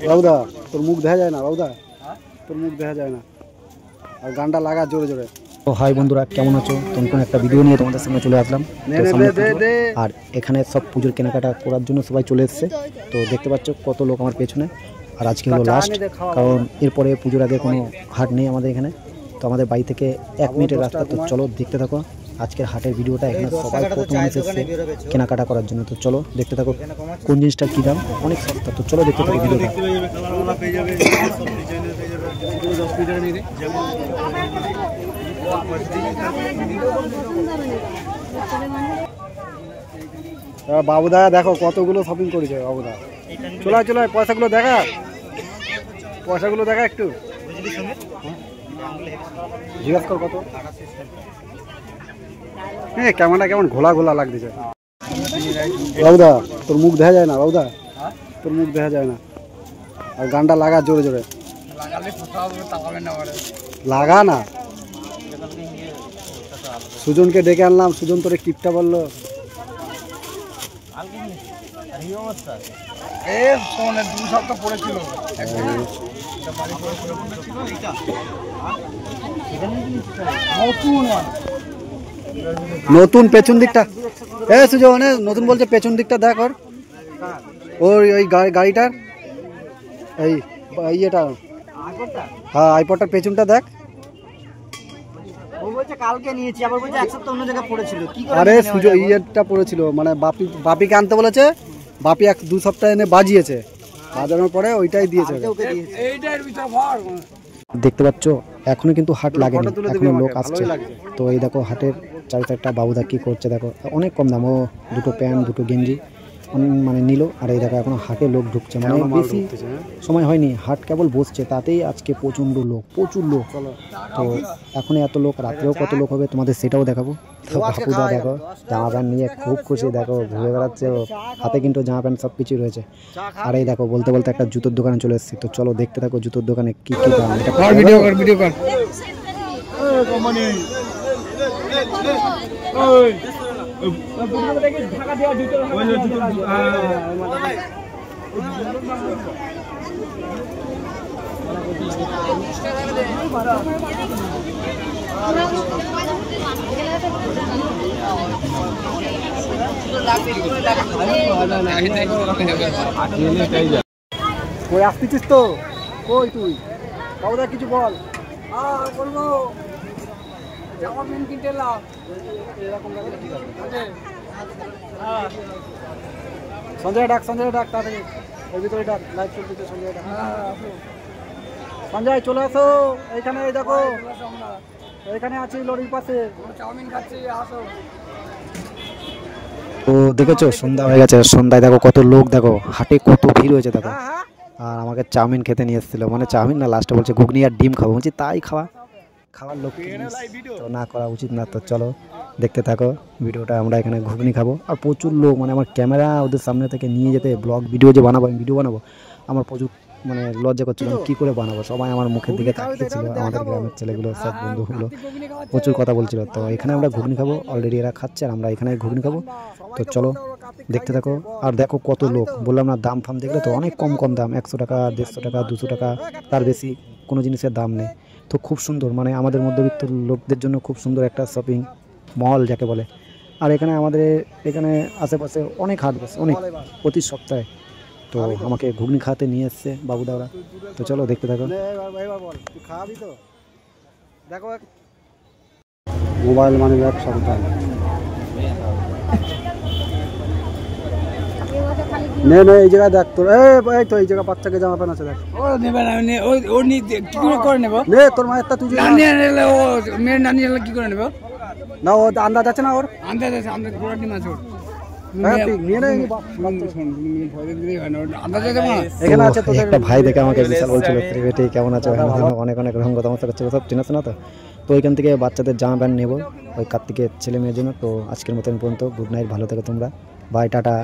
বাবুদা তোর মুখ দেখা যায় না, বাবুদা তোর মুখ দেখা যায় না, আর গানটা লাগা জোরে জোরে। তো হাই বন্ধুরা, কেমন আছো? নতুন একটা ভিডিও নিয়ে তোমাদের সামনে চলে আসলাম। আর এখানে সব পুজোর কেনাকাটা করার জন্য সবাই চলে এসছে। তো দেখতে পাচ্ছ কত লোক আমার পেছনে। আর আজকে হলো লাস্ট, কারণ এরপরে পুজোর আগে কোনো হাট নেই আমাদের এখানে। তো আমাদের বাড়ি থেকে 1 মিনিটের রাস্তা। তো চলো দেখতে থাকো আজকের হাটের ভিডিওটা। এখানে সবাই কত মানুষ এসছে কেনাকাটা করার জন্য। তো চলো দেখতে থাকো কোন জিনিসটার কী দাম, অনেক সস্তা। তো চলো দেখতে থাকো ভিডিওটা। বাবুদা দেখো কতগুলো শপিং করেছে বাবুদা। চলায় চলায় পয়সাগুলো দেখা, পয়সাগুলো দেখা একটু জিজ্ঞাসা কর কত। হ্যাঁ ক্যামেরাটা কেমন ঘোলা ঘোলা লাগতেছে। বাবুদা তোর মুখ দেখা যায় না, বাবুদা তোর মুখ দেখা যায় না, আর গানটা লাগা জোরে জোরে। লাগা না, সুজনকে ডেকে আনলাম, সুজন তোরে টিপটা বললো। নতুন পেছন দিকটা, সুজন নতুন বলছে পেছন দিকটা দেখ ওর, ওই গাড়িটার এই ইয়েটা, হ্যাঁ আইপডটার পেছনটা দেখ। আরে সুজন ইয়েটা পড়েছিল, মানে বাপিকে আনতে বলেছে, বাপি 2 সপ্তাহ এনে বাজিয়েছে, বাজানোর পরে ওইটাই দিয়েছে। দেখতে পাচ্ছ এখনো কিন্তু হাট লাগেনি, এখনো লোক আসছে। তো এই দেখো হাটের 4-4টা বাবুদা কি করছে দেখো, অনেক কম দাম। ও 2টো প্যান্ট 2টো গেঞ্জি মানে নিল। আর এই দেখো এখন হাটে লোক ঢুকছে, মানে বেশি সময় হয়নি, হাট কেবল বসছে, তাতেই আজকে প্রচণ্ড লোক, প্রচুর লোক। তো এখন এত লোক, রাত্রেও কত লোক হবে তোমাদের সেটাও দেখাবো। তো বাপুদা দেখো জামা প্যান্ট নিয়ে খুব খুশি, দেখো ঘুরে বেড়াচ্ছে, ও হাতে কিন্তু জামা প্যান্ট সব কিছুই রয়েছে। আর এই দেখো বলতে বলতে একটা জুতোর দোকানে চলে এসেছি। তো চলো দেখতে থাকো জুতোর দোকানে কি কি দাম। ভিডিও কর, ভিডিও কর। কই আসতেছিস তো? কই তুই? বাবুদা কিছু বল। বলবো জামা প্যান্ট কিনতে এলাম, এরকম লাগলে ঠিক আছে। সঞ্জয় ডাক, সঞ্জয় ডাক, তাড়াতাড়ি ওই ভিতরে ডাক, লাইভ চলতেছে। সঞ্জয় ডাক, সঞ্জয় চলে আসো এইখানে। এই দেখো এইখানে আছি লরির পাশে, চাউমিন খাচ্ছি, আসো। তো দেখেছো সন্ধ্যা হয়ে গেছে, সন্ধ্যায় দেখো কত লোক, দেখো হাটে কত ভিড় হয়েছে দেখো। আর আমাকে চাউমিন খেতে নিয়ে এসেছিলো, মানে চাউমিন না, লাস্টে বলছে ঘুগনি আর ডিম খাবো। বলছি তাই খাওয়ার লোক তো না করা উচিত না। তো চলো দেখতে থাকো ভিডিওটা। আমরা এখানে ঘুগনি খাবো, আর প্রচুর লোক, মানে আমার ক্যামেরা ওদের সামনে থেকে নিয়ে যেতে, ব্লগ ভিডিও যে বানাবো, আমি ভিডিও বানাবো, আমার প্রচুর মানে লজ্জা করছিল, কী করে বানাবো। সবাই আমার মুখের দিকে তাকিয়েছিল, আমাদের গ্রামের ছেলেগুলো সব বন্ধুগুলো প্রচুর কথা বলছিল। তো এখানে আমরা ঘুগনি খাবো, অলরেডি এরা খাচ্ছে আর আমরা এখানে ঘুগনি খাবো। তো চলো দেখতে থাকো। আর দেখো কত লোক, বললাম না দাম ফাম দেখলে তো অনেক কম কম দাম, 100 টাকা 150 টাকা 200 টাকা, তার বেশি কোনো জিনিসের দাম নেই। তো খুব সুন্দর, মানে আমাদের মধ্যবিত্ত লোকদের জন্য খুব সুন্দর একটা শপিং মল যাকে বলে। আর এখানে আমাদের এখানে আশেপাশে অনেক হাট বসে, অনেক, প্রতি সপ্তাহে। তো আমাকে ঘুগনি খাওয়াতে নিয়ে এসছে বাবুদা ওরা। তো চলো দেখতে থাকো। দেখো মোবাইল মানে ব্যাগ সাবধান, নে নে এই জায়গায় দেখ তোর, এই তো এই জায়গা বাচ্চাকে জামা প্যান্ট আছে দেখ। ও নেবে না, ও নি কি করে নেব? নে তোর মায়েরটা তুই নানি আনলে, ও মেয়ের নানি আনলে কি করে নেব? না ও আন্দাজ আছে না, ওর আন্দাজ আছে, আন্দাজ পুরো ডিম আছে ওর। একটা ভাই দেখে আমাকে বিশাল বলছিল, ত্রিবেটি কেমন আছো, অনেক অনেক রকম কথা করছে, সব চিনাস না। তো তো ওইখান থেকে বাচ্চাদের জামা প্যান্ট নেবো ওই কার্তিকের ছেলে মেয়ের জন্য। তো আজকের মতন পর্যন্ত গুড নাইট, ভালো থেকো তোমরা, বাই, টাটা।